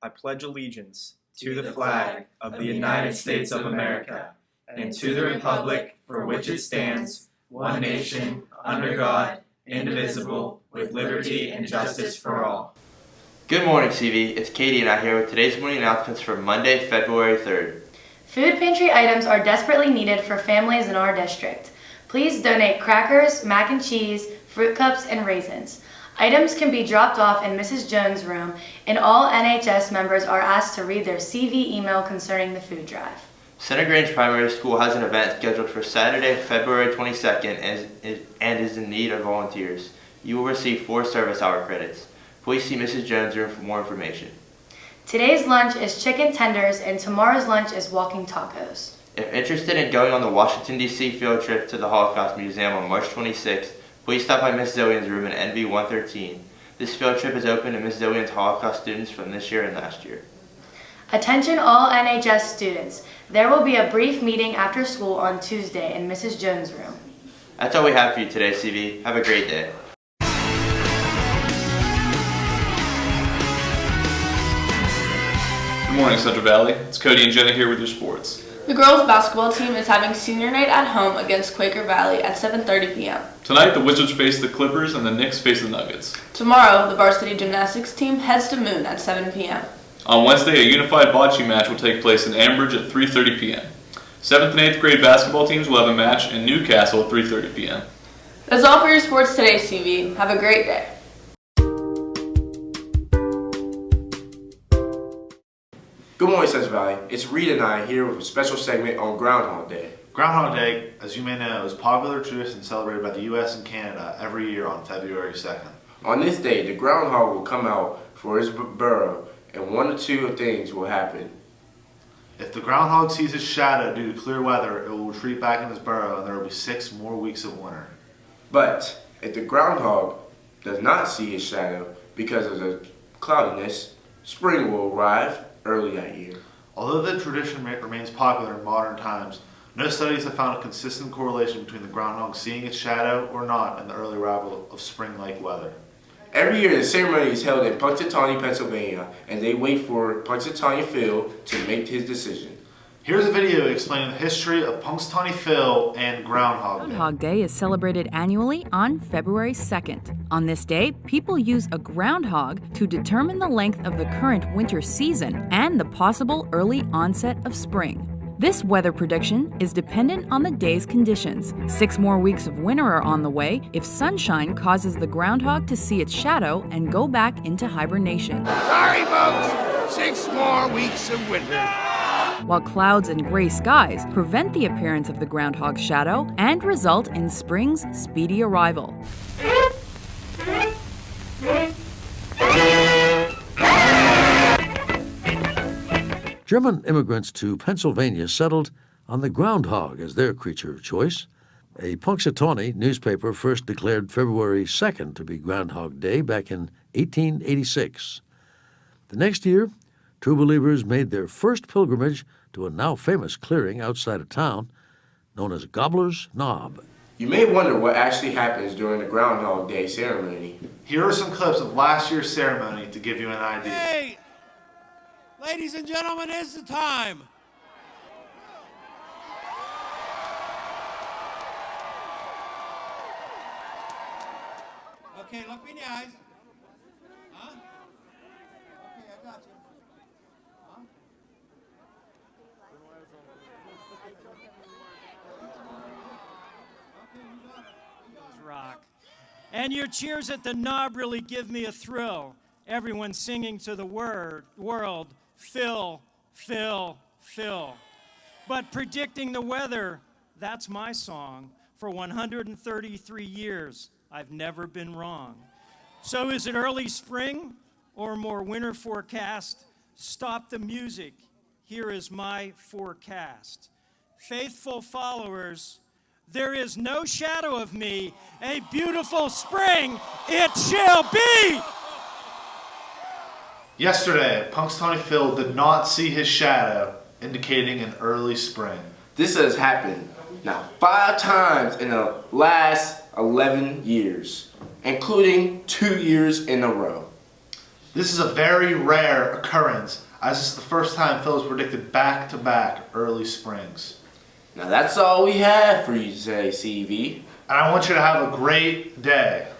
I pledge allegiance to the flag of the United States of America and to the republic for which it stands, one nation, under God, indivisible, with liberty and justice for all. Good morning, CV. It's Katie and I here with today's morning announcements for Monday, February 3rd. Food pantry items are desperately needed for families in our district. Please donate crackers, mac and cheese, fruit cups, and raisins. Items can be dropped off in Mrs. Jones' room, and all NHS members are asked to read their CV email concerning the food drive. Center Grange Primary School has an event scheduled for Saturday, February 22nd and is in need of volunteers. You will receive 4 service hour credits. Please see Mrs. Jones' room for more information. Today's lunch is chicken tenders, and tomorrow's lunch is walking tacos. If interested in going on the Washington, D.C. field trip to the Holocaust Museum on March 26th, please stop by Miss Zillian's room in NB 113. This field trip is open to Miss Zillian's Holocaust students from this year and last year. Attention all NHS students. There will be a brief meeting after school on Tuesday in Mrs. Jones' room. That's all we have for you today, CV. Have a great day. Good morning, Central Valley. It's Cody and Jenna here with your sports. The girls' basketball team is having senior night at home against Quaker Valley at 7:30 p.m. Tonight, the Wizards face the Clippers and the Knicks face the Nuggets. Tomorrow, the varsity gymnastics team heads to Moon at 7 p.m. On Wednesday, a unified bocce match will take place in Ambridge at 3:30 p.m. 7th and 8th grade basketball teams will have a match in Newcastle at 3:30 p.m. That's all for your sports today, CV. Have a great day. Good morning, Central Valley. It's Reed and I here with a special segment on Groundhog Day. Groundhog Day, as you may know, is a popular tradition celebrated by the U.S. and Canada every year on February 2nd. On this day, the groundhog will come out for his burrow, and one or two things will happen. If the groundhog sees his shadow due to clear weather, it will retreat back in his burrow, and there will be 6 more weeks of winter. But if the groundhog does not see his shadow because of the cloudiness, spring will arrive early that year. Although the tradition remains popular in modern times, no studies have found a consistent correlation between the groundhog seeing its shadow or not and the early arrival of spring-like weather. Every year, the ceremony is held in Punxsutawney, Pennsylvania, and they wait for Punxsutawney Phil to make his decision. Here's a video explaining the history of Punxsutawney Phil and Groundhog Day. Groundhog Day is celebrated annually on February 2nd. On this day, people use a groundhog to determine the length of the current winter season and the possible early onset of spring. This weather prediction is dependent on the day's conditions. 6 more weeks of winter are on the way if sunshine causes the groundhog to see its shadow and go back into hibernation. Sorry, folks. 6 more weeks of winter. While clouds and gray skies prevent the appearance of the groundhog's shadow and result in spring's speedy arrival. German immigrants to Pennsylvania settled on the groundhog as their creature of choice. A Punxsutawney newspaper first declared February 2nd to be Groundhog Day back in 1886. The next year, true believers made their first pilgrimage to a now famous clearing outside of town known as Gobbler's Knob. You may wonder what actually happens during the Groundhog Day ceremony. Here are some clips of last year's ceremony to give you an idea. Hey, ladies and gentlemen, it's the time. Okay, look me in the eyes. Huh? Okay, I got you. Huh? Rock. And your cheers at the knob really give me a thrill. Everyone singing to the world, Phil, Phil, Phil. But predicting the weather, that's my song. For 133 years, I've never been wrong. So is it early spring or more winter forecast? Stop the music. Here is my forecast. Faithful followers, there is no shadow of me. A beautiful spring it shall be. Yesterday, Punxsutawney Phil did not see his shadow, indicating an early spring. This has happened now 5 times in the last 11 years, including 2 years in a row. This is a very rare occurrence, as this is the first time Phil has predicted back-to-back early springs. Now that's all we have for you today, CV. And I want you to have a great day.